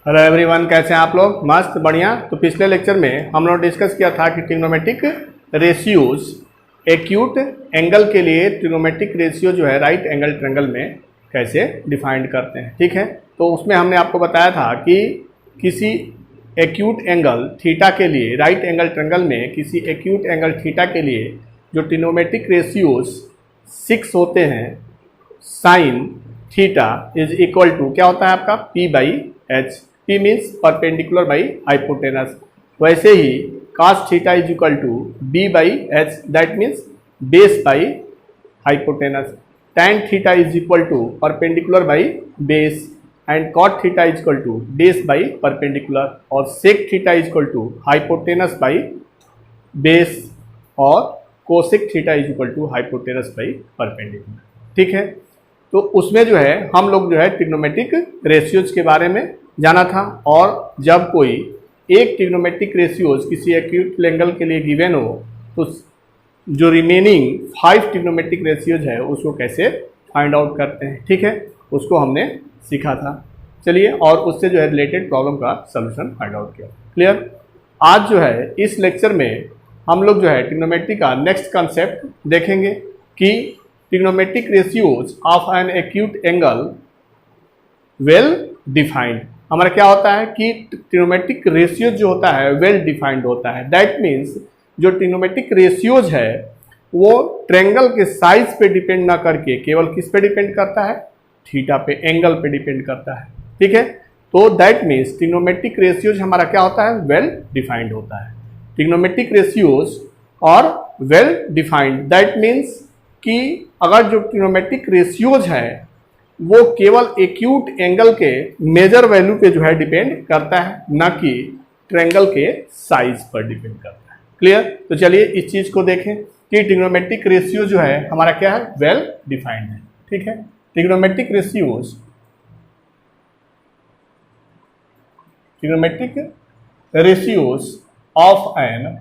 Hello everyone, कैसे हैं आप लोग? मस्त बढ़िया। तो पिछले लेक्चर में हम लोग डिस्कस किया था कि ट्रिग्नोमेट्रिक रेशियोज एक्यूट एंगल के लिए ट्रिग्नोमेट्रिक रेशियो जो है राइट एंगल ट्रायंगल में कैसे डिफाइंड करते हैं। ठीक है, तो उसमें हमने आपको बताया था कि किसी एक्यूट एंगल थीटा के लिए राइट एंगल ट्रायंगल में किसी एक्यूट एंगल थीटा के लिए जो ट्रिग्नोमेट्रिक रेशियोज 6 होते हैं, sine theta is equal to क्या होता है आपका P by H. P means perpendicular by hypotenuse. वैसे ही cos theta is equal to B by H, that means base by hypotenuse. tan theta is equal to perpendicular by base and cot theta is equal to base by perpendicular, और sec theta is equal to hypotenuse by base और cosec theta is equal to hypotenuse by perpendicular. ठीक है, तो उसमें जो है हम लोग जो है ट्रिग्नोमेट्रिक रेशियोज के बारे में जाना था, और जब कोई एक ट्रिग्नोमेट्रिक रेशियोज किसी एक्यूट एंगल के लिए गिवन हो तो जो रिमेनिंग 5 ट्रिग्नोमेट्रिक रेशियोज है उसको कैसे फाइंड आउट करते हैं। ठीक है, उसको हमने सीखा था। चलिए, और उससे जो है रिलेटेड प्रॉब्लम का सलूशन फाइंड आउट किया। क्लियर? आज जो है इस लेक्चर में हम लोग जो है ट्रिग्नोमेट्री का नेक्स्ट कंसेप्ट देखेंगे कि trigonometric ratios of an acute angle well defined. हमारा क्या होता है कि ट्रिग्नोमेट्रिक रेशियोज जो होता है वेल डिफाइंड होता है। दैट मीन्स जो ट्रिग्नोमेट्रिक रेशियोज है वो ट्रायंगल के साइज पे डिपेंड ना करके केवल किस पे डिपेंड करता है? थीटा पे, एंगल पे डिपेंड करता है। ठीक है, तो दैट मीन्स ट्रिग्नोमेट्रिक रेशियोज हमारा क्या होता है? वेल डिफाइंड होता है। ट्रिग्नोमेट्रिक रेशियोज और वेल डिफाइंड, दैट मीन्स कि अगर जो ट्रिग्नोमेट्रिक रेशियोज है वो केवल एक्यूट एंगल के मेजर वैल्यू पे जो है डिपेंड करता है, ना कि ट्रायंगल के साइज पर डिपेंड करता है। क्लियर? तो चलिए इस चीज को देखें कि ट्रिग्नोमेट्रिक रेशियो जो है हमारा क्या है? वेल डिफाइंड है। ठीक है, trigonometric ratios of an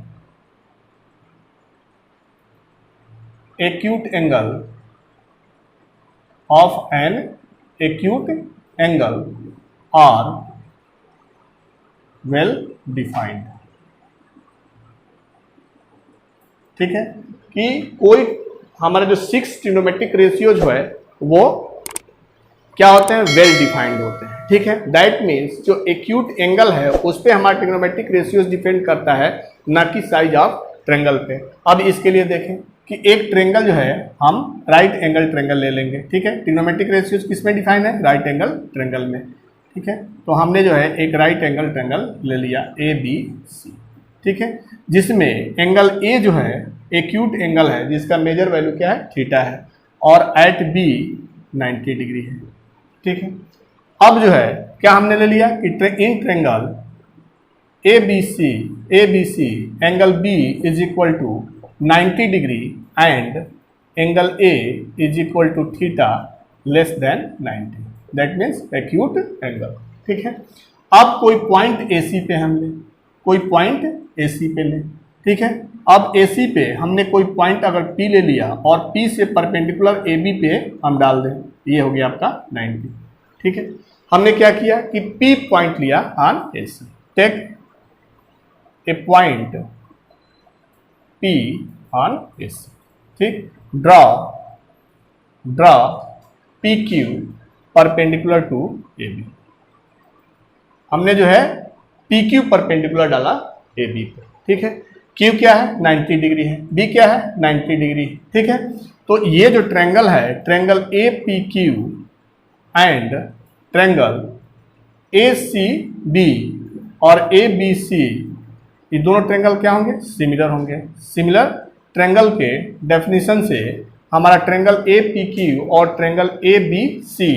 acute angle are well defined। ठीक है, कि कोई हमारा जो 6 ट्रिग्नोमेट्रिक रेशियो जो है वो क्या होते हैं? वेल डिफाइंड होते हैं। ठीक है, दैट मीन्स जो एक्यूट एंगल है उस पर हमारा ट्रिग्नोमेट्रिक रेशियोज डिपेंड करता है, ना कि साइज ऑफ ट्रायंगल पे। अब इसके लिए देखें कि एक ट्रायंगल जो है हम राइट एंगल ट्रायंगल ले लेंगे। ठीक है, ट्रिग्नोमेट्रिक रेशियोज किस में डिफाइन है? राइट एंगल ट्रायंगल में। ठीक है, तो हमने जो है एक राइट एंगल ट्रायंगल ले लिया ABC। ठीक है, जिसमें एंगल A जो है एक्यूट एंगल है जिसका मेजर वैल्यू क्या है? थीटा है, और एट B 90 डिग्री है। ठीक है, अब जो है क्या हमने ले लिया कि in triangle ABC angle B is equal to 90 degree and angle A is equal to theta less than 90, that means acute angle. ठीक है, अब कोई पॉइंट AC पे हम ले, कोई पॉइंट AC पे ले। ठीक है, अब AC पे हमने कोई पॉइंट अगर P ले लिया और P से परपेंडिकुलर AB पे हम डाल दें, ये हो गया आपका 90। ठीक है, हमने क्या किया कि P पॉइंट लिया on AC। Take a point P on AC। ठीक, draw PQ perpendicular to AB। हमने जो है PQ परपेंडिकुलर डाला AB पे। ठीक है, Q क्या है? 90 डिग्री है, B क्या है? 90 डिग्री। ठीक है, तो ये जो ट्रायंगल है, triangle APQ and triangle ACB और ABC, ये दोनों ट्रायंगल क्या होंगे? सिमिलर होंगे। सिमिलर ट्रायंगल के डेफिनेशन से हमारा ट्रायंगल APQ और ट्रायंगल ABC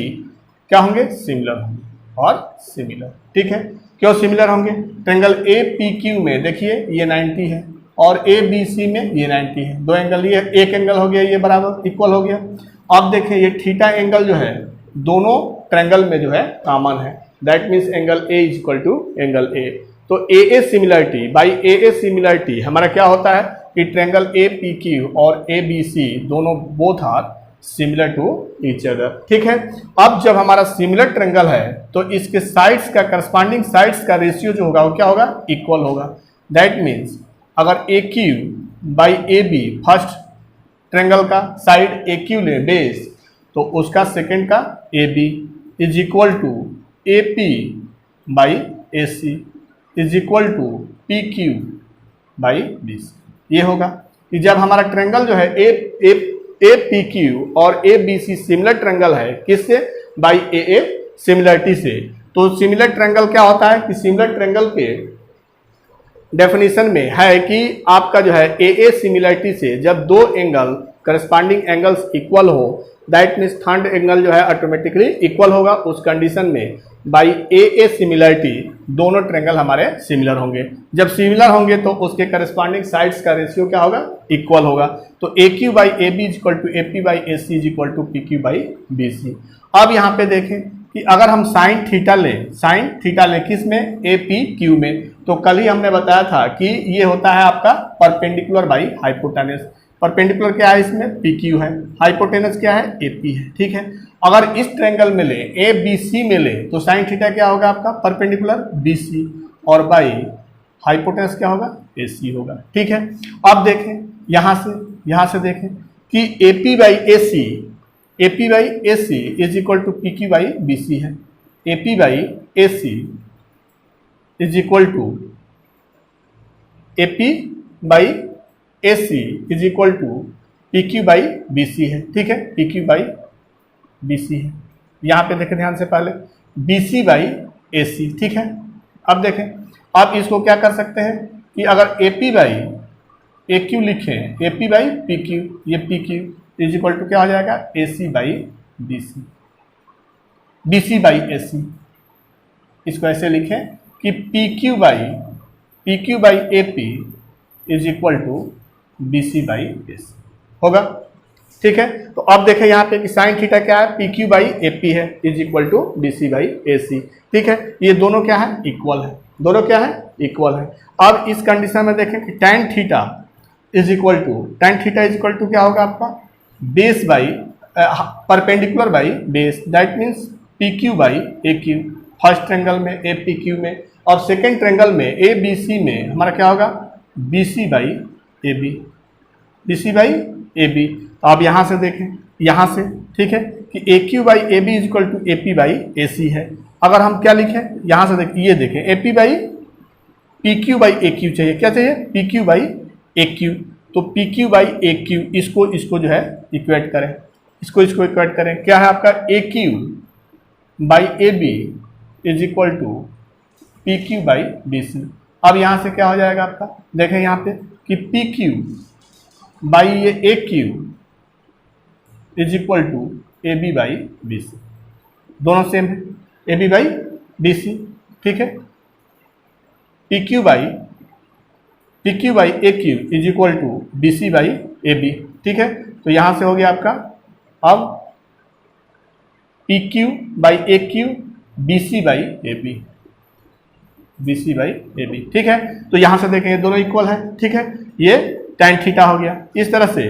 क्या होंगे? सिमिलर होंगे और सिमिलर। ठीक है, क्यों सिमिलर होंगे? ट्रायंगल APQ में देखिए ये 90 है और ABC में ये 90 है। दो एंगल, ये एक एंगल हो गया, ये बराबर इक्वल हो गया। अब देखें ये थीटा एंगल जो है दोनों ट्रायंगल में जो है कॉमन है, that means angle A is equal to angle A। तो AA similarity by AA similarity हमारा क्या होता है कि ट्रायंगल APQ और ABC दोनों both are similar to each other. ठीक है, अब जब हमारा सिमिलर ट्रायंगल है तो इसके साइड्स का करस्पॉन्डिंग साइड्स का रेशियो जो होगा वो क्या होगा, इक्वल होगा। दैट मीन्स अगर A Q by A B first triangle का साइड ए क्यू ले बेस, तो उसका सेकंड का A B is equal to A P by A C is equal to P Q by B C. ये होगा कि जब हमारा ट्रायंगल जो है ए पी क्यू और A B C similar triangle है, किससे, बाई ए ए सिमिलरिटी से। तो सिमिलर ट्रायंगल क्या होता है कि सिमिलर ट्रायंगल के डेफिनेशन में है कि आपका जो है ए ए सिमिलरिटी से जब दो एंगल करस्पॉन्डिंग एंगल्स इक्वल हो, दैट मीन्स थर्ड एंगल जो है ऑटोमेटिकली इक्वल होगा। उस कंडीशन में बाई ए ए सिमिलरिटी दोनों ट्रायंगल हमारे सिमिलर होंगे। जब सिमिलर होंगे तो उसके करस्पॉन्डिंग साइड्स का रेशियो क्या होगा, इक्वल होगा। तो A Q by A B is equal to A P by A C is equal to P Q by B C. अब यहाँ पे देखें कि अगर हम साइन थीटा लें किस में, ए पी क्यू में, तो कल ही हमने बताया था कि ये होता है आपका परपेंडिकुलर बाई हाइपोटेनस। परपेंडिकुलर क्या है इसमें, पी क्यू है, हाइपोटेनस क्या है, ए पी है। ठीक है, अगर इस ट्रायंगल में ले ए बी सी में ले तो साइन थीटा क्या होगा आपका, परपेंडिकुलर बी सी, और बाई हाइपोटेनस क्या होगा, ए सी होगा। ठीक है, अब देखें यहाँ से देखें कि A P by A C is equal to P Q by B C है। A P by A C is equal to A P by A C is equal to P Q by B C है। ठीक है, P Q by B C है। यहाँ पे देखें ध्यान से पहले B C by A C. ठीक है, अब देखें, आप इसको क्या कर सकते हैं कि अगर A P by A Q लिखें, A P by P Q, ये P Q is equal to क्या हो जाएगा, A C by B C, B C by A C. इसको ऐसे लिखें कि P Q by A P is equal to B C by A C होगा। ठीक है, तो अब देखें यहाँ पे कि साइन थीटा क्या है, P Q by A P है is equal to B C by A C. ठीक है, ये दोनों क्या है, इक्वल है, दोनों क्या है, इक्वल है। अब इस कंडीशन में देखें कि tan theta is equal to क्या होगा आपका, base by perpendicular by base, that means P Q by A Q first triangle में, ए पी क्यू में, और सेकेंड ट्रायंगल में ए बी सी में हमारा क्या होगा, B C by A B, B C by A B. तो आप यहाँ से देखें, यहाँ से, ठीक है, कि A Q by A B is equal to A P by A C है। अगर हम क्या लिखें, यहाँ से देखें, ये देखें A P by P Q by A Q चाहिए, क्या चाहिए, P Q by A Q. तो P Q by A Q, इसको जो है इक्वेट करें, इसको इक्वेट करें, क्या है आपका A Q by A B is equal to P Q by B C. अब यहाँ से क्या हो जाएगा आपका, देखें यहाँ पे कि पी क्यू बाई ये A Q is equal to A B by B C, दोनों सेम है, A B by B C. ठीक है, P Q by A Q is equal to B C by A B. ठीक है, तो यहाँ से हो गया आपका अब P Q by A Q B C by A B, B C by A B. ठीक है, तो यहाँ से देखें ये दोनों इक्वल है। ठीक है, ये tan थीटा हो गया। इस तरह से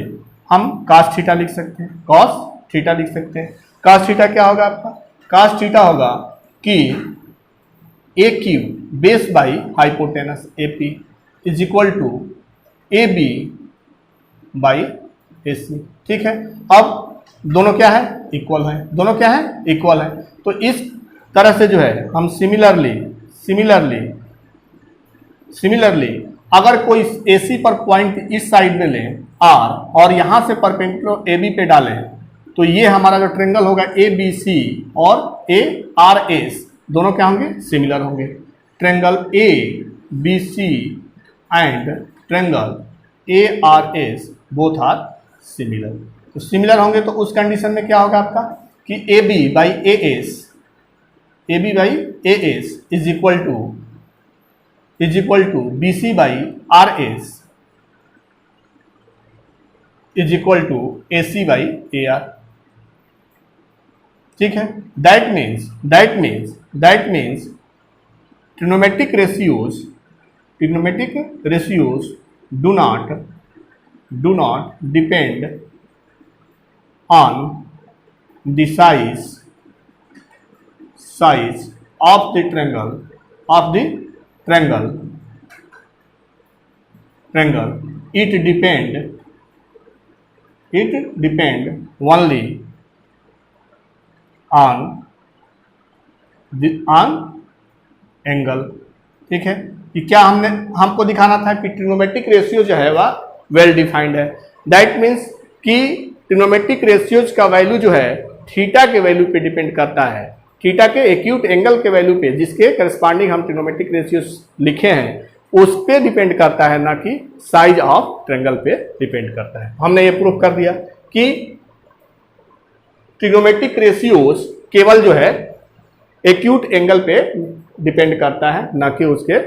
हम cos थीटा लिख सकते हैं, cos थीटा लिख सकते हैं। cos थीटा क्या होगा आपका, cos थीटा होगा कि A Q base by hypotenuse A P is equal to A B by A C. ठीक है, अब दोनों क्या है, इक्वल है, दोनों क्या है, इक्वल है। तो इस तरह से जो है हम सिमिलरली अगर कोई AC पर पॉइंट इस साइड में लें R और यहाँ से परपेंडिकुलर AB पे डालें, तो ये हमारा जो ट्रायंगल होगा ABC और ARS दोनों क्या होंगे, सिमिलर होंगे। Triangle ABC and triangle ARS both are similar. तो सिमिलर होंगे तो उस कंडीशन में क्या होगा आपका कि AB by AS is equal to BC by RS is equal to AC by AR। ठीक है, that means trigonometric ratios do not depend on the size of the triangle it depend only on angle. ठीक है, कि क्या हमको दिखाना था कि ट्रिग्नोमेट्रिक रेशियो जो है वह वेल डिफाइंड है। दैट मीन्स कि ट्रिग्नोमेट्रिक रेशियोज का वैल्यू जो है थीटा के वैल्यू पे डिपेंड करता है, थीटा के एक्यूट एंगल के वैल्यू पे, जिसके करस्पॉन्डिंग हम ट्रिग्नोमेट्रिक रेशियोज लिखे हैं उस पे डिपेंड करता है, ना कि साइज ऑफ ट्रायंगल पे डिपेंड करता है। हमने ये प्रूव कर दिया कि ट्रिग्नोमेट्रिक रेशियोज केवल जो है एक्यूट एंगल पे डिपेंड करता है, ना कि उसके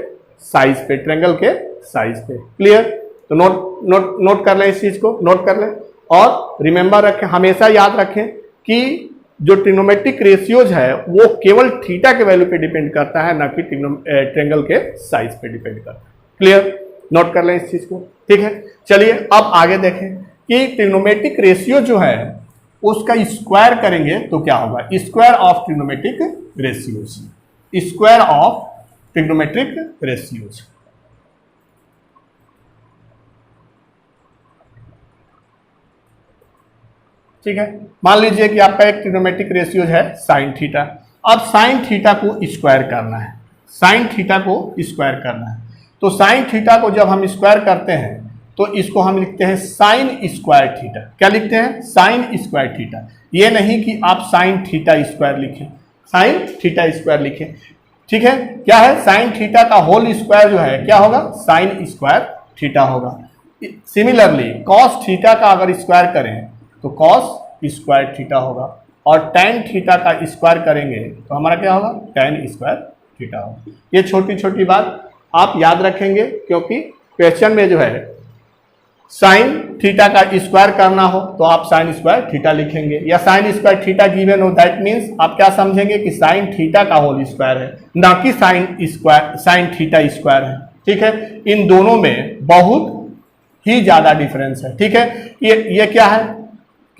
साइज पे, ट्रायंगल के साइज पे। क्लियर? तो नोट कर लें, इस चीज को नोट कर लें और रिमेंबर रखें, हमेशा याद रखें कि जो ट्रिग्नोमेट्रिक रेशियोज है वो केवल थीटा के वैल्यू पे डिपेंड करता है, ना कि ट्रायंगल के साइज पे डिपेंड करता है। क्लियर? नोट कर लें इस चीज को। ठीक है, चलिए अब आगे देखें कि ट्रिग्नोमेट्रिक रेशियो जो है उसका स्क्वायर करेंगे तो क्या होगा। Square of trigonometric ratios, square of trigonometric ratios. ठीक है, मान लीजिए कि आपका एक ट्रिग्नोमेट्रिक रेशियो है साइन थीटा। अब साइन थीटा को स्क्वायर करना है, साइन थीटा को स्क्वायर करना है। तो साइन थीटा को जब हम स्क्वायर करते हैं तो इसको हम लिखते हैं साइन स्क्वायर थीटा। क्या लिखते हैं? Sign square theta. ये नहीं कि आप साइन थीटा स्क्वायर लिखें, साइन थीटा स्क्वायर लिखें। ठीक है, क्या है? साइन थीटा का होल स्क्वायर जो है क्या होगा? साइन स्क्वायर थीटा होगा। सिमिलरली कॉस थीटा का अगर स्क्वायर करें तो कॉस स्क्वायर थीटा होगा, और टैन थीटा का स्क्वायर करेंगे तो हमारा क्या होगा? टैन स्क्वायर थीटा होगा। ये छोटी छोटी बात आप याद रखेंगे, क्योंकि क्वेश्चन में जो है साइन थीटा का स्क्वायर करना हो तो आप साइन स्क्वायर थीटा लिखेंगे, या साइन स्क्वायर थीटा गिवन हो, दैट मीन्स आप क्या समझेंगे कि साइन थीटा का होल स्क्वायर है, ना कि साइन थीटा स्क्वायर है। ठीक है, इन दोनों में बहुत ही ज्यादा डिफरेंस है। ठीक है, ये क्या है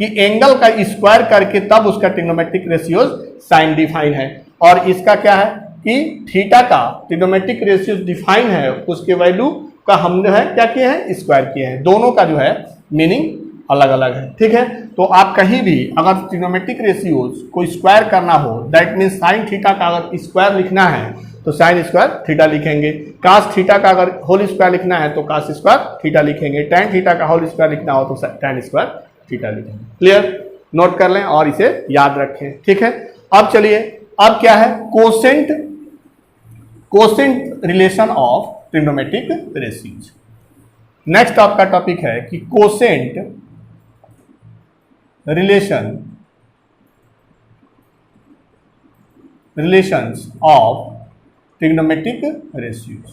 कि एंगल का स्क्वायर करके तब उसका ट्रिग्नोमेट्रिक रेशियोज साइन डिफाइन है, और इसका क्या है कि थीटा का ट्रिग्नोमेट्रिक रेशियोज डिफाइन है, उसके वैल्यू का हम जो है क्या किए हैं? स्क्वायर किए हैं। दोनों का जो है मीनिंग अलग अलग है। ठीक है, तो आप कहीं भी अगर ट्रिग्नोमेट्रिक रेशियोज को स्क्वायर करना हो, दैट मीन्स साइन थीटा का अगर स्क्वायर लिखना है तो साइन स्क्वायर थीटा लिखेंगे, कास थीटा का अगर होल स्क्वायर लिखना है तो कास स्क्वायर थीटा लिखेंगे, टैन थीटा का होल स्क्वायर लिखना हो तो टैन स्क्वायर थीटा लिखेंगे। क्लियर? नोट कर लें और इसे याद रखें। ठीक है, अब चलिए, अब क्या है? Quotient relation of trigonometric ratios. Next आपका टॉपिक है कि quotient relations of trigonometric ratios.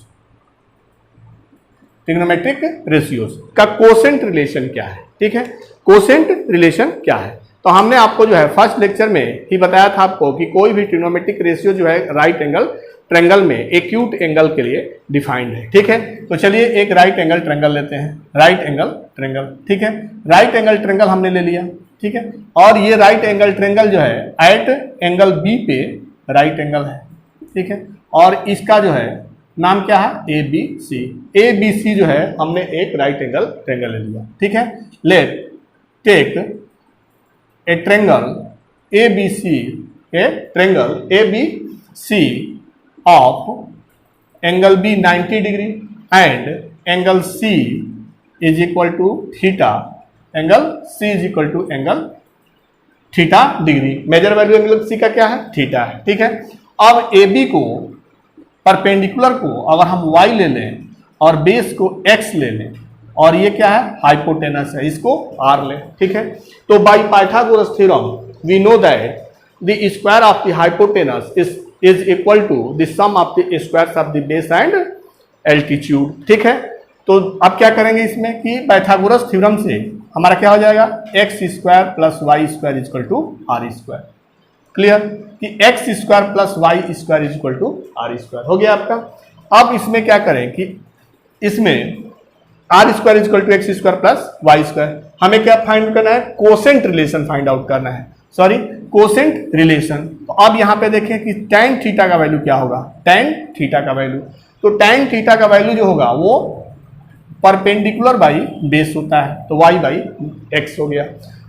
Trigonometric ratios का कोसेंट रिलेशन क्या है? ठीक है, कोसेंट रिलेशन क्या है? तो हमने आपको जो है फर्स्ट लेक्चर में ही बताया था आपको कि कोई भी ट्रिग्नोमेट्रिक रेशियो जो है राइट एंगल ट्रायंगल में एक्यूट एंगल के लिए डिफाइंड है। ठीक है, तो चलिए एक राइट एंगल ट्रायंगल लेते हैं, राइट एंगल ट्रायंगल। ठीक है, राइट एंगल ट्रायंगल हमने ले लिया। ठीक है, और ये राइट एंगल ट्रायंगल जो है एट एंगल बी पे राइट एंगल है। ठीक है, और इसका जो है नाम क्या है? A B C. A B सी जो है हमने एक राइट एंगल ट्रायंगल ले लिया। ठीक है, let take a triangle A B C, a triangle A B C of angle B 90 degree and angle C is equal to theta, angle C is equal to angle theta degree. Major value angle C का क्या है? Theta है। ठीक है, अब A B को perpendicular को अगर हम y ले लें और बेस को x ले लें, और ये क्या है? हाइपोटेनस है, इसको r लें। ठीक है, तो by Pythagoras theorem we know that the square of the hypotenuse is equal to the sum of the squares of the base and altitude. ठीक है, तो अब क्या करेंगे इसमें कि पाइथागोरस थ्योरम से हमारा क्या हो जाएगा? X square plus y square is equal to r square. Clear? कि x square plus y square is equal to r square हो गया आपका। अब इसमें क्या करें कि इसमें r square is equal to x square plus y square, हमें क्या फाइंड करना है, कोसेंट रिलेशन फाइंड आउट करना है, सॉरी कोसेंट रिलेशन। तो अब यहाँ पे देखें कि tan थीटा का वैल्यू क्या होगा, tan थीटा का वैल्यू, तो tan थीटा का वैल्यू जो होगा वो परपेंडिकुलर बाई बेस होता है, तो y बाई एक्स हो गया।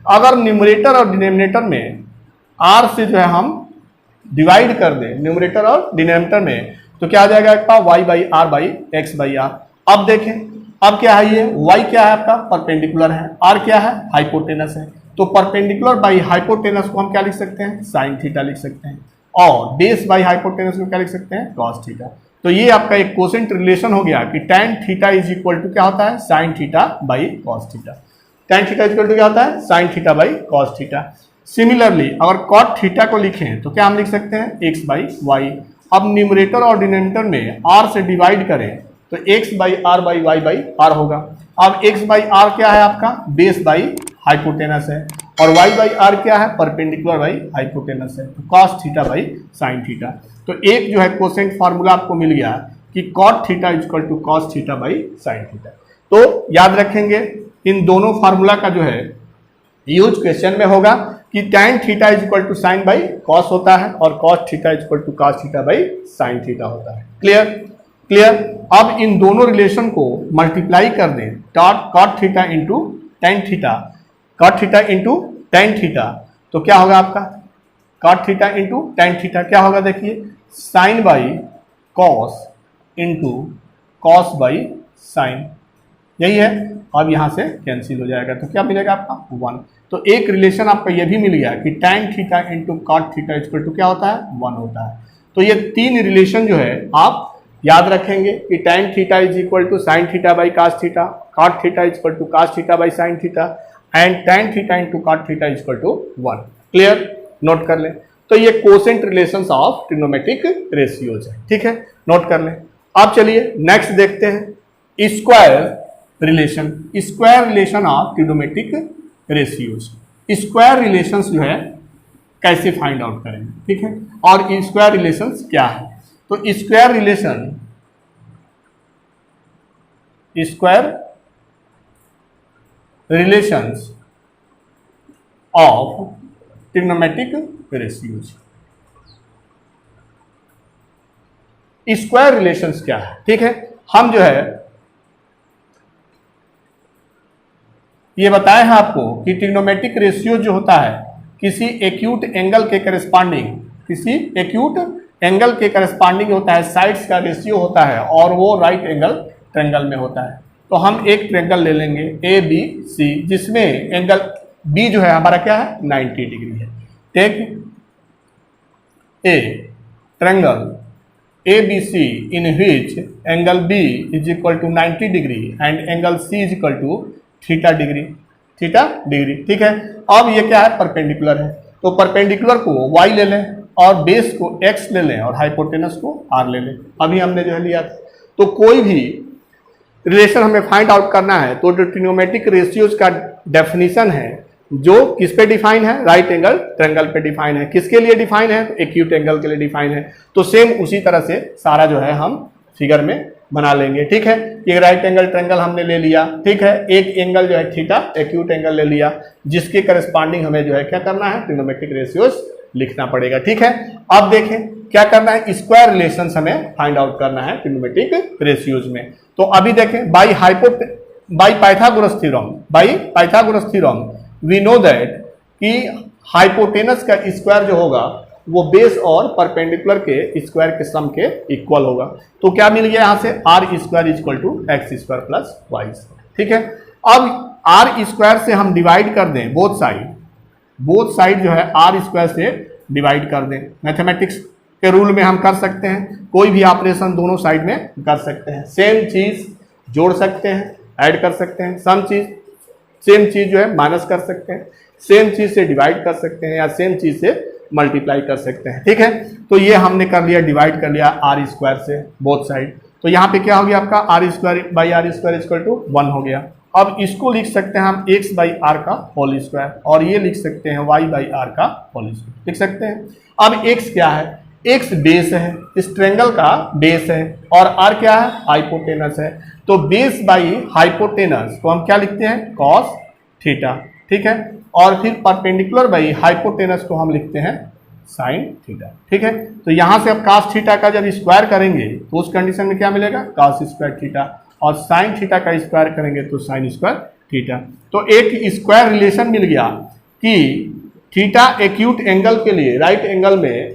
अगर न्यूमरेटर और डिनोमिनेटर में r से जो है हम डिवाइड कर दें न्यूमरेटर और डिनोमिनेटर में, तो क्या आ जाएगा आपका y by r by x by r. अब देखें अब क्या है, ये y क्या है आपका परपेंडिकुलर है, r क्या है हाइपोटेनस है, तो परपेंडिकुलर बाई हाइपोटेनस को हम क्या लिख सकते हैं, साइन थीटा लिख सकते हैं, और बेस बाई हाइपोटेनस को क्या लिख सकते हैं, कॉस थीटा। तो ये आपका एक कोसेंट रिलेशन हो गया कि tan theta is equal to क्या होता है, sine theta by cos theta. tan theta is equal to क्या होता है, sine theta by cos theta. Similarly अगर cot थीटा को लिखें तो क्या हम लिख सकते हैं, x बाई वाई। अब न्यूमरेटर और डिनोमिनेटर में r से डिवाइड करें तो x by r by y by r होगा। अब x बाई आर क्या है आपका, बेस बाई हाइपोटेनस है, और y बाई आर क्या है, परपेंडिकुलर बाई हाइपोटेनस है, तो cos theta by sine theta. तो एक जो है कोसेंट फार्मूला आपको मिल गया कि cot theta equal to cos theta by sine theta. तो याद रखेंगे इन दोनों फार्मूला का जो है यूज क्वेश्चन में होगा कि tan theta is equal to sine by cos होता है और cos theta is equal to cos theta by sine theta होता है। Clear clear. अब इन दोनों रिलेशन को मल्टीप्लाई कर दें, cot theta into tan theta, cot theta into tan theta, तो क्या होगा आपका cot theta into tan theta क्या होगा, देखिए sine by cos into cos by sine, यही है। अब यहाँ से कैंसिल हो जाएगा तो क्या मिलेगा आपका 1। तो एक रिलेशन आपका ये भी मिल गया कि tan theta into cot theta equal to क्या होता है, 1 होता है। तो ये तीन रिलेशन जो है आप याद रखेंगे कि tan theta is equal to sine theta by cos theta, cot theta is equal to cos theta by sine theta, and tan theta into cot theta is equal to 1। Clear, note कर लें। तो ये quotient relations of trigonometric ratios है, ठीक है, note कर लें। अब चलिए नेक्स्ट देखते हैं square relation of trigonometric ratios. Square relations जो है कैसे फाइंड आउट करेंगे, ठीक है, और स्क्वायर रिलेशंस क्या है। तो square relations of trigonometric ratios. Square relations क्या है, ठीक है, हम जो है ये बताए हैं आपको कि ट्रिग्नोमेट्रिक रेशियो जो होता है किसी एक्यूट एंगल के करस्पॉन्डिंग होता है, साइड्स का रेशियो होता है, और वो राइट एंगल ट्रायंगल में होता है। तो हम एक ट्रायंगल ले लेंगे ए बी सी, जिसमें एंगल बी जो है हमारा क्या है, 90 डिग्री है। Take a triangle A B C in which angle B is equal to 90 degree and angle C is equal to theta degree, ठीक है। अब ये क्या है, परपेंडिकुलर है, तो परपेंडिकुलर को y ले लें और बेस को x ले लें और हाइपोटेनस को r ले लें। अभी हमने जो है लिया था। तो कोई भी रिलेशन हमें फाइंड आउट करना है तो जो ट्रिग्नोमेट्रिक रेशियोज का डेफिनेशन है जो किस पे डिफाइन है, राइट एंगल ट्रायंगल पे डिफाइन है। किसके लिए डिफाइन है, एक्यूट एंगल के लिए डिफाइन है। तो सेम उसी तरह से सारा जो है हम फिगर में बना लेंगे, ठीक है। एक राइट एंगल ट्रायंगल हमने ले लिया, ठीक है, एक एंगल जो है थीटा एक्यूट एंगल ले लिया, जिसके करस्पॉन्डिंग हमें जो है क्या करना है, ट्रिग्नोमेट्रिक रेशियोज लिखना पड़ेगा, ठीक है। अब देखें क्या करना है, स्क्वायर रिलेशंस हमें फाइंड आउट करना है ट्रिग्नोमेट्रिक रेशियोज में। तो अभी देखें by Pythagoras theorem we know that कि हाइपोटेनस का स्क्वायर जो होगा वो बेस और परपेंडिकुलर के स्क्वायर के सम के इक्वल होगा। तो क्या मिल गया यहाँ से, r square equal to x square plus y, ठीक है। अब आर स्क्वायर से हम डिवाइड कर दें बोथ साइड जो है आर स्क्वायर से डिवाइड कर दें। मैथमेटिक्स के रूल में हम कर सकते हैं, कोई भी ऑपरेशन दोनों साइड में कर सकते हैं। सेम चीज जोड़ सकते हैं, ऐड कर सकते हैं, सेम चीज जो है माइनस कर सकते हैं, सेम चीज से डिवाइड कर सकते हैं, या सेम चीज से मल्टीप्लाई कर सकते हैं, ठीक है। तो ये हमने कर लिया, डिवाइड कर लिया आर स्क्वायर से बोथ साइड। तो यहाँ पे क्या हो गया आपका, r square by r square equal to 1 हो गया। अब इसको लिख सकते हैं हम x बाई आर का होल स्क्वायर, और ये लिख सकते हैं y बाई आर का होल स्क्वायर, लिख सकते हैं। अब x क्या है, x बेस है, इस ट्रायंगल का बेस है, और r क्या है, हाइपोटेनस है। तो बेस बाई हाइपोटेनस को हम क्या लिखते हैं, cos थीटा, ठीक है। और फिर परपेंडिकुलर बाई हाइपोटेनस को हम लिखते हैं साइन थीटा, ठीक है। तो यहाँ से अब कास थीटा का जब स्क्वायर करेंगे तो उस कंडीशन में क्या मिलेगा, कास स्क्वायर थीटा, और साइन थीटा का स्क्वायर करेंगे तो साइन स्क्वायर थीटा। तो एक स्क्वायर रिलेशन मिल गया कि थीटा एक्यूट एंगल के लिए, राइट एंगल में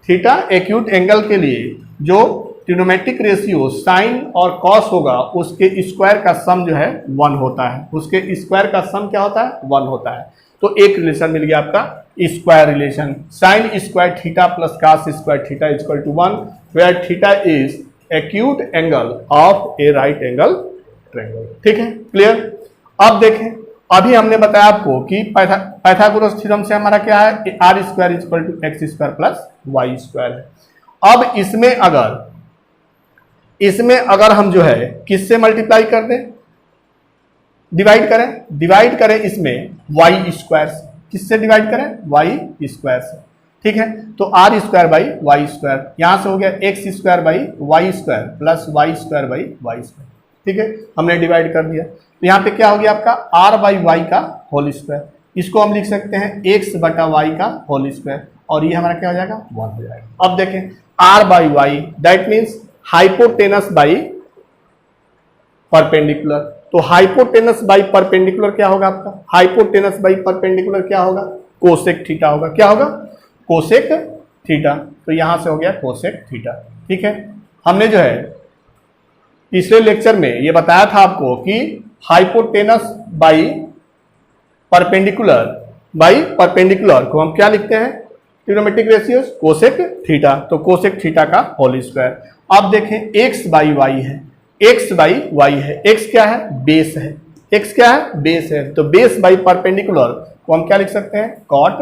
थीटा एक्यूट एंगल के लिए जो ट्रिग्नोमेट्रिक रेशियो साइन और कॉस होगा उसके स्क्वायर का सम जो है 1 होता है, उसके स्क्वायर का सम क्या होता है, 1 होता है। तो एक रिलेशन मिल गया आपका square relation, sine square theta plus cos square theta equal to 1, where theta is acute angle of a right angle triangle, ठीक है, क्लियर। अब देखें, अभी हमने बताया आपको कि पाइथागोरस थ्योरम से हमारा क्या है, r square equal to x square plus y square है। अब इसमें अगर हम जो है किससे मल्टीप्लाई कर दें, डिवाइड करें इसमें वाई स्क्वायर से, किससे डिवाइड करें, वाई स्क्वायर से, ठीक है। तो r square by y square, यहां से हो गया x square by y square plus y square by y square, ठीक है, हमने डिवाइड कर दिया। तो यहाँ पे क्या हो गया आपका आर बाई वाई का होल स्क्वायर, इसको हम लिख सकते हैं एक्स बटा वाई का होल स्क्वायर, और ये हमारा क्या हो जाएगा, 1 हो जाएगा। अब देखें r by y that means hypotenuse by perpendicular, तो हाइपोटेनस बाई परपेंडिकुलर क्या होगा आपका, हाइपोटेनस बाई परपेंडिकुलर क्या होगा, कोसेक थीटा होगा, क्या होगा, कोसेक थीटा। तो यहां से हो गया कोसेक थीटा, ठीक है। हमने जो है पिछले लेक्चर में ये बताया था आपको कि हाइपोटेनस बाई परपेंडिकुलर को हम क्या लिखते हैं, ट्रिग्नोमेट्रिक रेशियोज कोसेक थीटा, तो कोसेक थीटा का होल स्क्वायर। अब देखें एक्स बाई वाई है, एक्स बाई वाई है, एक्स क्या है, बेस है, एक्स क्या है, बेस है, तो बेस बाई परपेंडिकुलर को हम क्या लिख सकते हैं, कॉट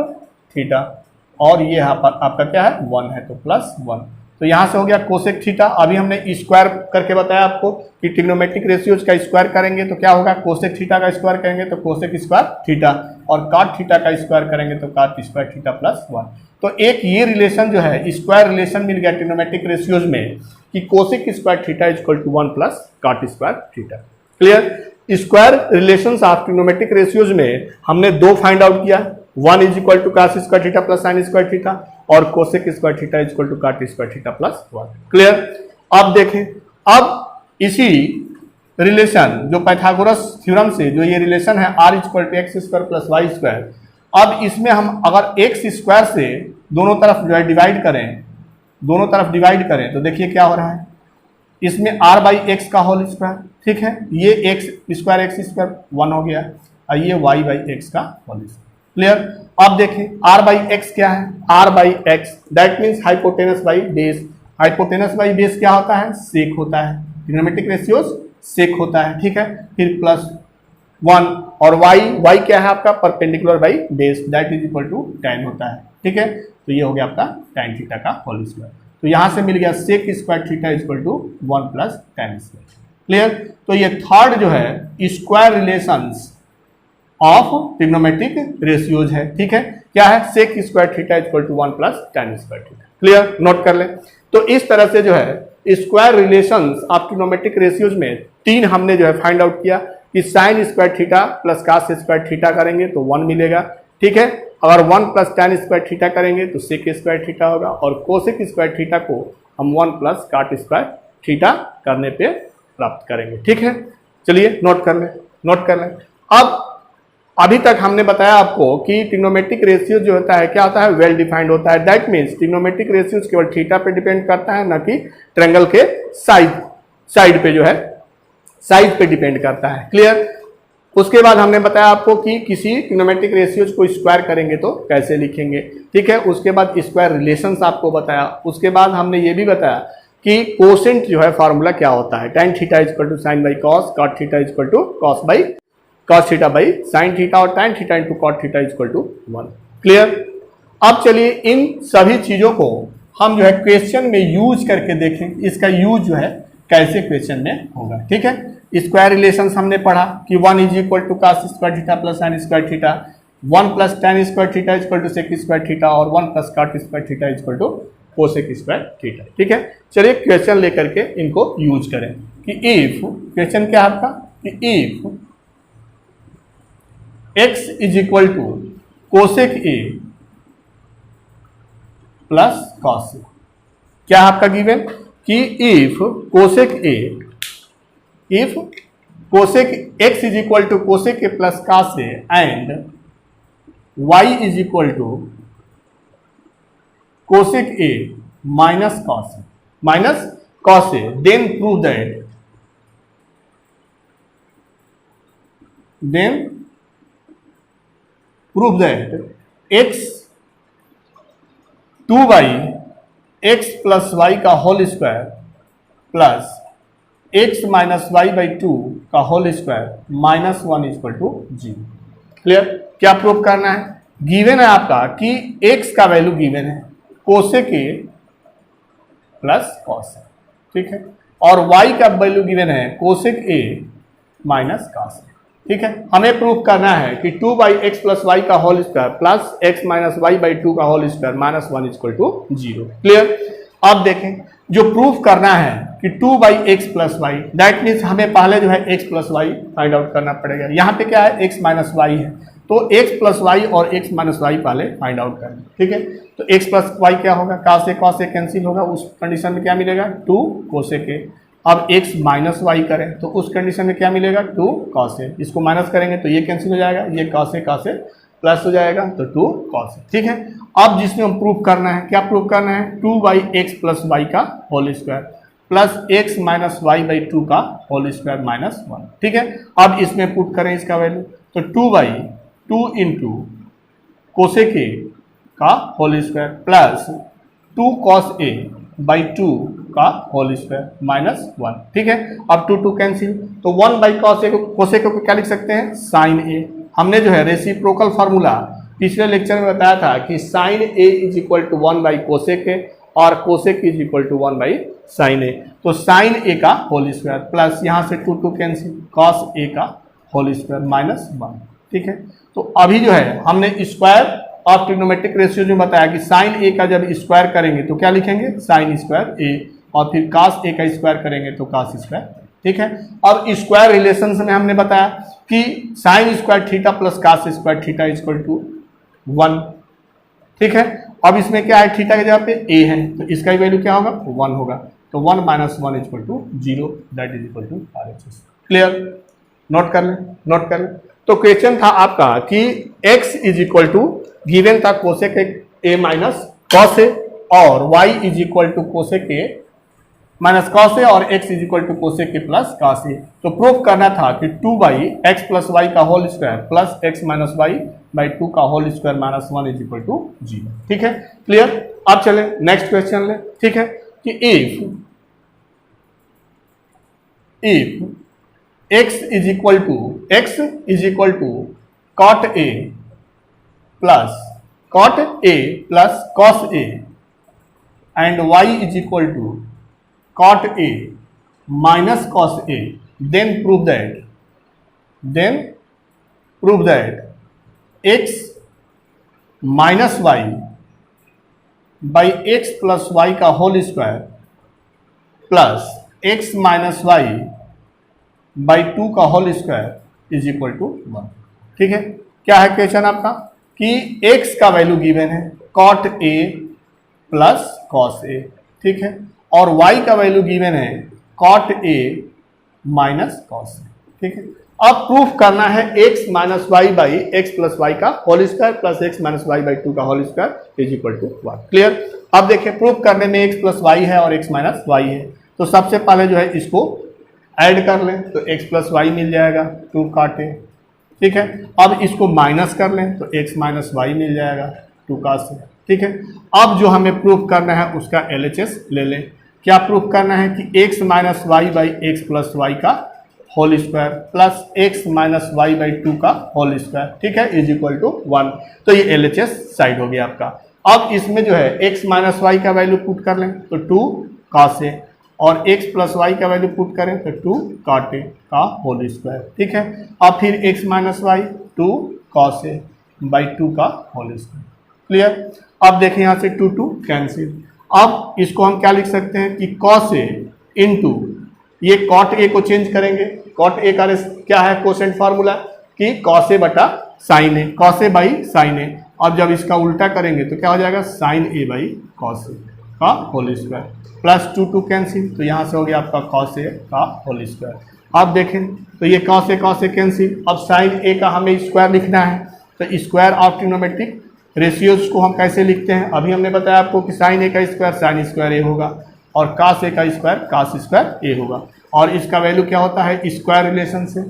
थीटा, और ये यहाँ पर आपका क्या है, 1 है, तो प्लस 1। तो यहाँ से हो गया कोसेक थीटा। अभी हमने स्क्वायर करके बताया आपको कि ट्रिग्नोमेट्रिक रेशियोज का स्क्वायर करेंगे तो क्या होगा, कोसेक थीटा का स्क्वायर करेंगे तो कोसेक स्क्वायर थीटा, और कॉट थीटा का स्क्वायर करेंगे तो कॉट स्क्वायर थीटा प्लस 1। तो एक ये रिलेशन जो है स्क्वायर रिलेशन मिल गया ट्रिग्नोमेट्रिक रेशियोज में कि cosec square theta equal to 1 plus cot square theta, clear. Square relations of trigonometric ratios में हमने 2 फाइंड आउट किया, 1 is equal to cos square theta plus sine square theta, और cosec square theta equal to cot square theta plus 1, clear. अब देखें, अब इसी relation जो Pythagoras theorem से जो ये रिलेशन है r equal to x square plus y square, अब इसमें हम अगर एक्स स्क्वायर से दोनों तरफ जो है डिवाइड करें तो देखिए क्या हो रहा है, इसमें आर बाई एक्स का होल स्क्वायर, ठीक है, ये एक्स स्क्वायर 1 हो गया, और ये वाई बाई एक्स का होल स्क्वायर, क्लियर। अब देखें आर बाई एक्स क्या है, r by x that means hypotenuse by base, hypotenuse by base क्या होता है, सेक होता है, ट्रिग्नोमेट्रिक रेशियोज सेक होता है, ठीक है। फिर प्लस 1, और वाई क्या है आपका, perpendicular by base that is equal to tan होता है, ठीक है। तो ये हो गया आपका tan थीटा का होल स्क्वायर। तो यहां से मिल गया sec square theta equal to 1 plus tan square, clear. तो ये थर्ड जो है square relations of trigonometric ratios है, ठीक है। क्या है, sec square theta equal to 1 plus tan square theta, clear, note कर लें। तो इस तरह से जो है square relations of trigonometric ratios में 3 हमने जो है फाइंड आउट किया कि sine square theta plus cos square theta करेंगे तो 1 मिलेगा, ठीक है। अगर 1 प्लस tan स्क्वायर थीटा करेंगे तो सेक स्क्वायर थीटा होगा, और कोसेक स्क्वायर थीटा को हम 1 प्लस कॉट स्क्वायर थीटा करने पे प्राप्त करेंगे, ठीक है। चलिए नोट कर लें। अब अभी तक हमने बताया आपको कि ट्रिग्नोमेट्रिक रेशियो जो होता है क्या होता है, वेल डिफाइंड होता है, दैट मीन्स ट्रिग्नोमेट्रिक रेशियोज केवल थीटा पे डिपेंड करता है, न कि ट्रायंगल के साइड पे जो है साइज पे डिपेंड करता है, क्लियर। उसके बाद हमने बताया आपको कि किसी ट्रिग्नोमेट्रिक रेशियोज को स्क्वायर करेंगे तो कैसे लिखेंगे, ठीक है। उसके बाद स्क्वायर रिलेशंस आपको बताया। उसके बाद हमने ये भी बताया कि कोसेंट जो है फार्मूला क्या होता है, tan theta equal to sine by cos, cot theta equal to cos theta by sine theta, और tan theta into cot theta equal to 1, clear. अब चलिए इन सभी चीजों को हम जो है क्वेश्चन में यूज करके देखें, इसका यूज जो है कैसे क्वेश्चन में होगा, ठीक है। स्क्वायर रिलेशंस हमने पढ़ा कि 1 is equal to cos square theta plus sine square theta, 1 plus tan square theta equal to sec square theta, और 1 plus cot square theta equal to cosec square theta, ठीक है। चलिए क्वेश्चन लेकर के इनको यूज करें कि इफ, क्वेश्चन क्या है आपका, कि if x is equal to cosec A plus cos A. क्या है आपका गिवन कि if cosec x is equal to cosec A plus cos A and y is equal to cosec A minus cos A then prove that x 2 x plus y का whole square plus x minus y by 2 का whole square minus 1 equal to 0। Clear? क्या prove करना है? Given है आपका कि x का value given है cosec A plus cos A, ठीक है, और y का वैल्यू गिवन है cosec A minus cos A. ठीक है, हमें प्रूफ करना है कि 2/x प्लस वाई का whole square plus x minus y by 2 का whole square minus 1 equal to 0। Clear? अब देखें, जो प्रूफ करना है कि 2/x plus Y, that means हमें पहले जो है x plus y find out करना पड़ेगा। यहाँ पे क्या है, x माइनस वाई है, तो x प्लस वाई और x माइनस वाई पहले फाइंड आउट करना। ठीक है, तो x प्लस वाई क्या होगा, cos a कैंसिल होगा, उस कंडीशन में क्या मिलेगा 2 cosec a। अब x माइनस वाई करें तो उस कंडीशन में क्या मिलेगा 2 cos a। इसको माइनस करेंगे तो ये कैंसिल हो जाएगा, ये cos a प्लस हो जाएगा तो 2 cos a। ठीक है, अब जिसमें हम प्रूफ करना है, क्या प्रूफ करना है 2/x प्लस वाई का whole square plus x minus y by 2 का होल स्क्वायर माइनस 1। ठीक है, अब इसमें पुट करें इसका वैल्यू, तो 2/2 इंटू कोसेक ए का whole square plus 2 cos a by 2 का होल स्क्वायर माइनस 1। ठीक है, अब 2 कैंसिल, तो 1/cos a को कोसेक को क्या लिख सकते हैं साइन a। हमने जो है रेसिप्रोकल फार्मूला पिछले लेक्चर में बताया था कि sine a is equal to 1/कोसेक a और कोसेक इज इक्वल टू 1/साइन a। तो साइन a का होल स्क्वायर प्लस यहाँ से 2 कैंसिल, cos a का होल स्क्वायर माइनस 1। ठीक है, तो अभी जो है हमने स्क्वायर ऑफ ट्रिग्नोमेट्रिक रेशियो जो बताया कि साइन ए का जब स्क्वायर करेंगे तो क्या लिखेंगे साइन स्क्वायर ए, और फिर cos a का स्क्वायर करेंगे तो cos स्क्वायर। ठीक है, अब स्क्वायर रिलेशन में हमने बताया कि sine square theta plus cos square theta equal to 1। ठीक है, अब इसमें क्या है, थीटा की जगह पे a है तो इसका ही वैल्यू क्या होगा 1 होगा, तो 1 minus 1 equal to 0, that is equal to RHS। Clear? Note कर लें। तो क्वेश्चन था आपका कि x is equal to given था cosec A minus cos A और y is equal to cosec A minus cos A और x is equal to cosec A plus cos A. तो प्रूफ करना था कि 2/x प्लस वाई का whole square plus x minus y by 2 का whole square minus 1 is equal to 0। ठीक है, clear? अब चले नेक्स्ट क्वेश्चन ले। ठीक है, कि if x is equal to cot a plus cos a and y is equal to cot a minus cos a, then prove that x minus y by x plus y का whole square plus x minus y by 2 का whole square is equal to 1। ठीक है, क्या है question आपका कि x का value given है cot a plus cos a। ठीक है, और y का वैल्यू गिवन है cot a minus cos a। ठीक है, अब प्रूफ करना है x minus y by x plus y का whole square plus x minus y by 2 का whole square is equal to 1। Clear? अब देखिए, प्रूफ करने में x प्लस वाई है और x माइनस वाई है, तो सबसे पहले जो है इसको ऐड कर लें तो x प्लस वाई मिल जाएगा 2 cot a। ठीक है, अब इसको माइनस कर लें तो x माइनस वाई मिल जाएगा 2 cos a। ठीक है, अब जो हमें प्रूफ करना है उसका LHS ले लें। क्या प्रूफ करना है कि x minus y by x plus y का whole square plus x minus y by 2 का होल स्क्वायर, ठीक है, इज इक्वल टू 1। तो ये LHS साइड हो गया आपका। अब इसमें जो है x माइनस वाई का वैल्यू पुट कर लें तो 2 cos a और x प्लस वाई का वैल्यू पुट करें तो 2 cot a का होल स्क्वायर। ठीक है, अब फिर x minus y 2 cos a by 2 का होल स्क्वायर। क्लियर? अब देखें यहाँ से 2 कैंसिल। अब इसको हम क्या लिख सकते हैं कि cos a इंटू ये cot a को चेंज करेंगे, cot a का क्या है कोसेंट फार्मूला कि cos a बटा sine A, cos A by sine A. अब जब इसका उल्टा करेंगे तो क्या हो जाएगा, sine A by cos A का होल स्क्वायर, प्लस 2 कैंसिल, तो यहाँ से हो गया आपका कॉस ए का होल स्क्वायर। अब देखें तो ये कॉस ए कैंसिल, अब साइन ए का हमें स्क्वायर लिखना है, तो स्क्वायर ऑफ ट्रिग्नोमेट्रिक रेशियोज को हम कैसे लिखते हैं, अभी हमने बताया आपको कि साइन ए का स्क्वायर साइन स्क्वायर ए होगा और कास ए का स्क्वायर कास स्क्वायर ए होगा, और इसका वैल्यू क्या होता है, स्क्वायर रिलेशन से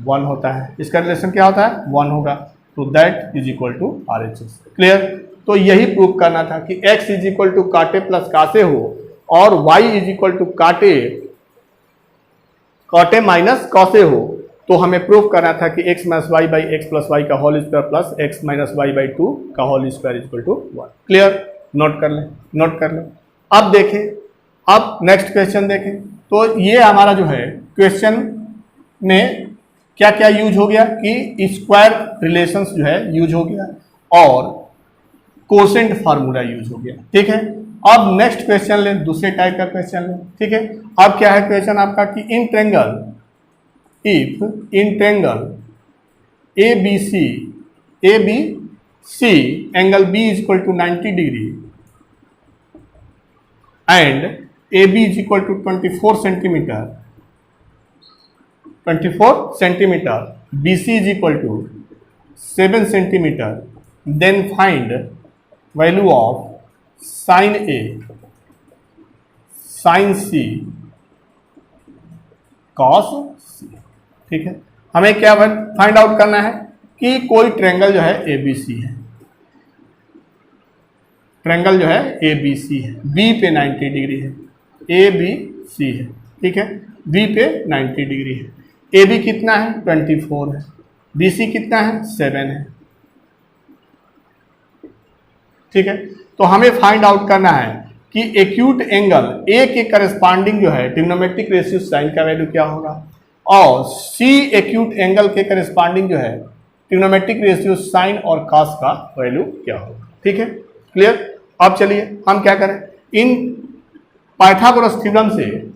1 होता है, इसका रिलेशन क्या होता है 1 होगा, तो that is equal to RHS। Clear. तो यही प्रूव करना था कि x is equal to cot A plus cos A हो और y is equal to cot A minus cos A हो, तो हमें प्रूव करना था कि x minus y by x plus y का whole square plus x minus y by 2 का whole square equal to 1। Clear. Note कर लें। अब देखें, अब नेक्स्ट क्वेश्चन देखें, तो ये हमारा जो है क्वेश्चन में क्या क्या यूज हो गया कि स्क्वायर रिलेशंस जो है यूज हो गया और कोसेंट फार्मूला यूज हो गया। ठीक है, अब नेक्स्ट क्वेश्चन लें, दूसरे टाइप का क्वेश्चन लें। ठीक है, अब क्या है क्वेश्चन आपका कि in triangle ABC angle B is equal to 90 degree and AB is equal to 24 centimetre, BC is equal to 7 centimeter, then find value of sin A, sin C, cos C। ठीक है, हमें क्या find out करना है कि कोई triangle जो है ABC है, ट्रायंगल जो है ABC है, B पे 90 डिग्री है, ABC है। ठीक है, B पे 90 डिग्री है, AB कितना है 24 है, BC कितना है 7 है। ठीक है, तो हमें फाइंड आउट करना है कि एक्यूट एंगल A के करस्पॉन्डिंग जो है ट्रिग्नोमेट्रिक रेशियो साइन का वैल्यू क्या होगा और C एक्यूट एंगल के करस्पॉन्डिंग जो है ट्रिग्नोमेट्रिक रेशियो साइन और कॉस का वैल्यू क्या होगा। ठीक है, क्लियर। अब चलिए हम क्या करें, इन पाइथागोरस थ्योरम से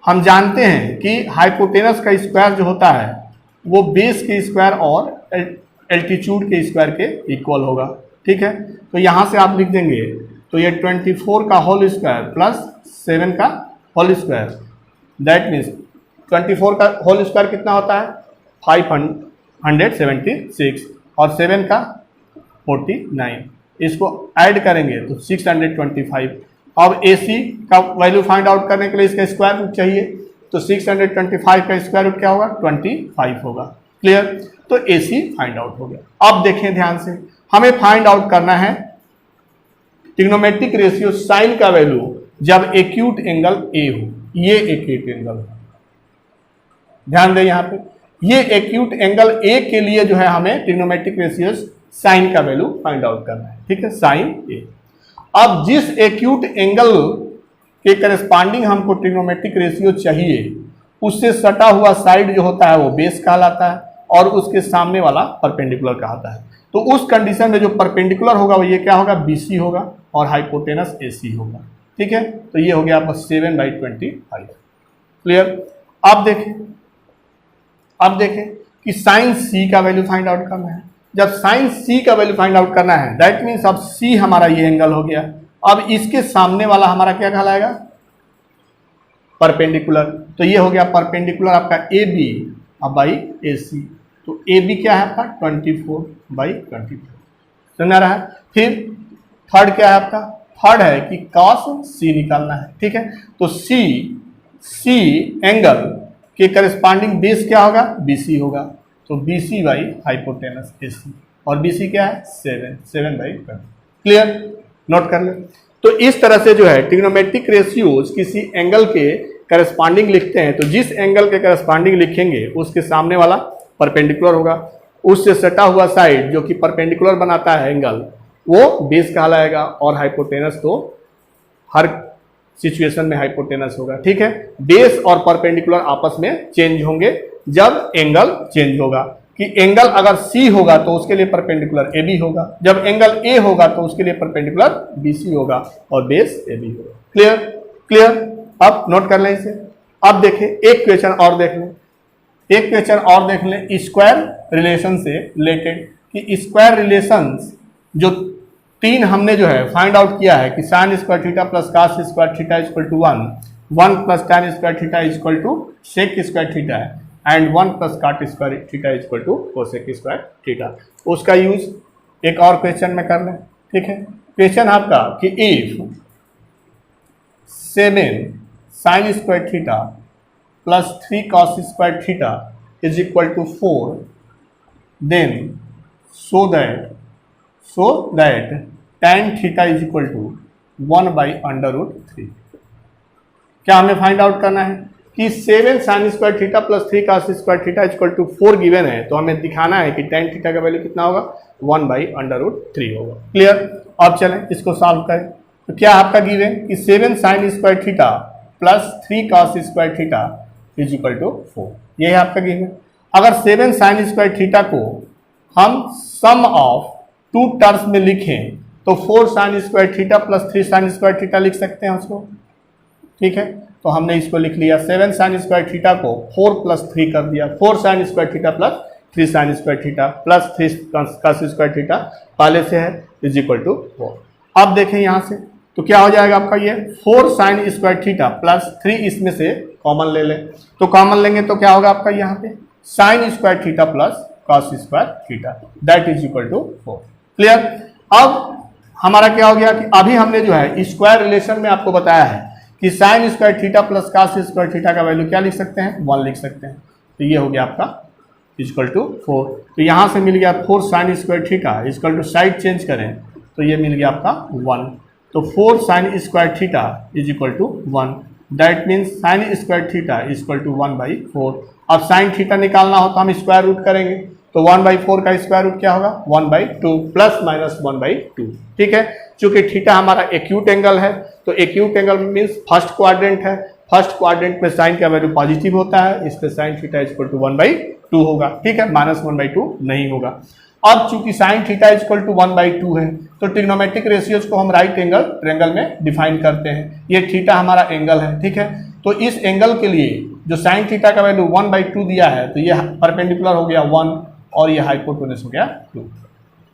हम जानते हैं कि हाइपोटेनस का स्क्वायर जो होता है वो बेस के स्क्वायर और एल्टीट्यूड के स्क्वायर के इक्वल होगा। ठीक है, तो यहाँ से आप लिख देंगे, तो ये 24 का होल स्क्वायर प्लस 7 का होल स्क्वायर, दैट मीन्स 24 का होल स्क्वायर कितना होता है 576 और 7 का 49, इसको ऐड करेंगे तो 625। अब AC का वैल्यू फाइंड आउट करने के लिए इसका स्क्वायर रूट चाहिए, तो 625 का स्क्वायर रूट क्या होगा 25 होगा। क्लियर, तो AC फाइंड आउट हो गया। अब देखें ध्यान से, हमें फाइंड आउट करना है ट्रिग्नोमेट्रिक रेशियो साइन का वैल्यू जब एक्यूट एंगल A हो, ये एक्यूट एंगल है, ध्यान दें यहाँ पे, ये एक्यूट एंगल A के लिए जो है हमें ट्रिग्नोमेट्रिक रेशियो साइन का वैल्यू फाइंड आउट करना है। ठीक है, साइन A। अब जिस एक्यूट एंगल के करस्पॉन्डिंग हमको ट्रिग्नोमेट्रिक रेशियो चाहिए उससे सटा हुआ साइड जो होता है वो बेस कहलाता है और उसके सामने वाला परपेंडिकुलर कहलाता है। तो उस कंडीशन में जो परपेंडिकुलर होगा वो ये क्या होगा BC होगा और हाइपोटेनस AC होगा। ठीक है, तो ये हो गया आपका 7/25। क्लियर। अब देखें कि साइन C का वैल्यू फाइंड आउट करना है। जब साइन C का वैल्यू फाइंड आउट करना है दैट मीन्स अब C हमारा ये एंगल हो गया, अब इसके सामने वाला हमारा क्या कहलाएगा परपेंडिकुलर, तो ये हो गया परपेंडिकुलर आपका AB अब बाई AC, तो AB क्या है आपका 24/24, समझ आ रहा है। फिर थर्ड क्या है आपका, थर्ड है कि cos C निकालना है। ठीक है, तो C एंगल के करस्पॉन्डिंग बेस क्या होगा BC होगा, तो BC बाई हाइपोटेनस AC और BC क्या है 7/20। क्लियर, नोट कर ले। तो इस तरह से जो है ट्रिग्नोमेट्रिक रेशियोज किसी एंगल के करस्पॉन्डिंग लिखते हैं, तो जिस एंगल के करस्पॉन्डिंग लिखेंगे उसके सामने वाला परपेंडिकुलर होगा, उससे सटा हुआ साइड जो कि परपेंडिकुलर बनाता है एंगल वो बेस कहलाएगा और हाइपोटेनस तो हर सिचुएशन में हाइपोटेनस होगा। ठीक है, बेस और परपेंडिकुलर आपस में चेंज होंगे जब एंगल चेंज होगा, कि एंगल अगर C होगा तो उसके लिए परपेंडिकुलर AB होगा, जब एंगल A होगा तो उसके लिए परपेंडिकुलर BC होगा और बेस AB होगा। क्लियर। अब नोट कर लें इसे। अब देखें एक क्वेश्चन और देख लें, एक क्वेश्चन और देख लें स्क्वायर रिलेशन से रिलेटेड, कि स्क्वायर रिलेशंस जो तीन हमने जो है फाइंड आउट किया है कि sine square theta plus cos square theta equal to 1 plus tan square theta equal to sec square theta and 1 plus cot square theta equal to cosec square theta. उसका use एक और question में कर लें, ठीक है। क्वेश्चन आपका कि if 7 sine square theta plus 3 cos square theta is equal to 4 then so that tan theta is equal to 1/√3। क्या हमें फाइंड आउट करना है कि 7 sine square theta plus 3 cos square theta equal to 4 given है, तो हमें दिखाना है कि tan थीटा का वैल्यू कितना होगा, 1/√3 होगा। क्लियर। अब चलें इसको सॉल्व करें। तो क्या आपका गिवन कि 7 sine square theta plus 3 cos square theta is equal to 4, ये है आपका गिवन। अगर 7 साइन स्क्वायर थीटा को हम सम ऑफ टू टर्म्स में लिखें तो 4 sine square theta plus 3 sign square theta लिख सकते हैं उसको, ठीक है। तो हमने इसको लिख लिया, 7 साइन स्क्वायर थीटा को 4 प्लस 3 कर दिया, 4 sine square theta plus 3 sign square theta plus 3 cos square theta पहले से है इज इक्वल टू 4। अब देखें यहाँ से तो क्या हो जाएगा आपका ये 4 साइन स्क्वायर थीटा प्लस 3, इसमें से कॉमन ले लें, तो कॉमन लेंगे तो क्या होगा आपका यहाँ पे sine square theta plus cos square theta that is equal to 4। Clear. अब हमारा क्या हो गया कि अभी हमने जो है स्क्वायर रिलेशन में आपको बताया है कि sine square theta plus cos square theta का वैल्यू क्या लिख सकते हैं, 1 लिख सकते हैं। तो ये हो गया आपका इक्वल टू 4। तो यहाँ से मिल गया 4 sine square theta equal to side change करें तो ये मिल गया आपका 1। तो 4 sine square theta is equal to 1 that means sine square theta equal to 1/4। अब साइन थीटा निकालना हो तो हम स्क्वायर रूट करेंगे, तो 1/4 का स्क्वायर रूट क्या होगा 1/2 प्लस माइनस 1/2, ठीक है। चूंकि थीटा हमारा एक्यूट एंगल है तो acute angle means first quadrant है, फर्स्ट क्वाड्रेंट में साइन का वैल्यू पॉजिटिव होता है, इस पे साइन थीटा इक्वल टू 1/2 होगा, ठीक है, माइनस 1/2 नहीं होगा। अब चूंकि साइन थीटा इक्वल टू 1/2 है तो ट्रिग्नोमेट्रिक रेशियोज को हम राइट एंगल ट्रायंगल में डिफाइन करते हैं। ये थीटा हमारा एंगल है, ठीक है। तो इस एंगल के लिए जो साइन थीटा का वैल्यू 1/2 दिया है तो ये परपेंडिकुलर हो गया 1 और ये हाइपोटेनस हो गया 2।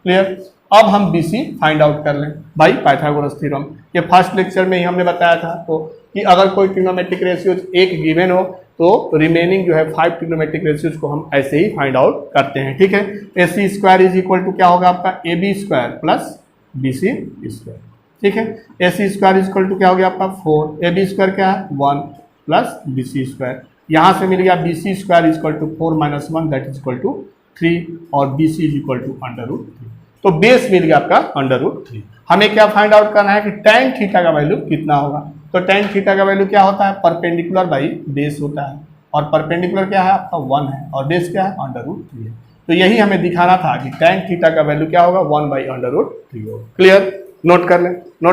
क्लियर। अब हम BC फाइंड आउट कर लें भाई पाइथागोरस थ्योरम। ये फर्स्ट लेक्चर में ही हमने बताया था तो कि अगर कोई ट्रिग्नोमेट्रिक रेशियोज एक गिवन हो तो रिमेनिंग जो है 5 ट्रिग्नोमेट्रिक रेशियोज को हम ऐसे ही फाइंड आउट करते हैं, ठीक है। AC square is equal to क्या होगा आपका AB square plus BC square, ठीक है। AC square is equal to क्या हो गया आपका 4, AB स्क्वायर क्या है 1 प्लस BC स्क्वायर। यहाँ से मिल गया BC square is equal to 4 minus 1 that is equal to 3 और BC इज इक्वल टू √3। तो बेस मिल गया आपका √3। हमें क्या फाइंड आउट करना है कि tan थीटा का वैल्यू कितना होगा। तो tan थीटा का वैल्यू क्या होता है परपेंडिकुलर बाई बेस होता है और परपेंडिकुलर क्या है आपका 1 है और बेस क्या है √3 है। तो यही हमें दिखाना था कि tan थीटा का वैल्यू क्या होगा 1/√3 होगा। क्लियर। नोट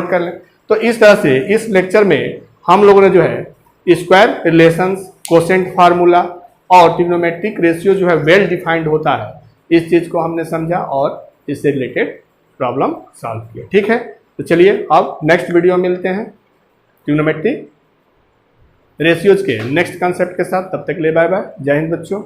कर लें। तो इस तरह से इस लेक्चर में हम लोगों ने जो है स्क्वायर रिलेशंस, कोसेंट फार्मूला और ट्रिग्नोमेट्रिक रेशियो जो है वेल डिफाइंड होता है, इस चीज़ को हमने समझा और इससे रिलेटेड प्रॉब्लम सॉल्व किया, ठीक है। तो चलिए अब नेक्स्ट वीडियो मिलते हैं ट्रिग्नोमेट्रिक रेशियोज के नेक्स्ट कॉन्सेप्ट के साथ। तब तक ले बाय बाय, जय हिंद बच्चों।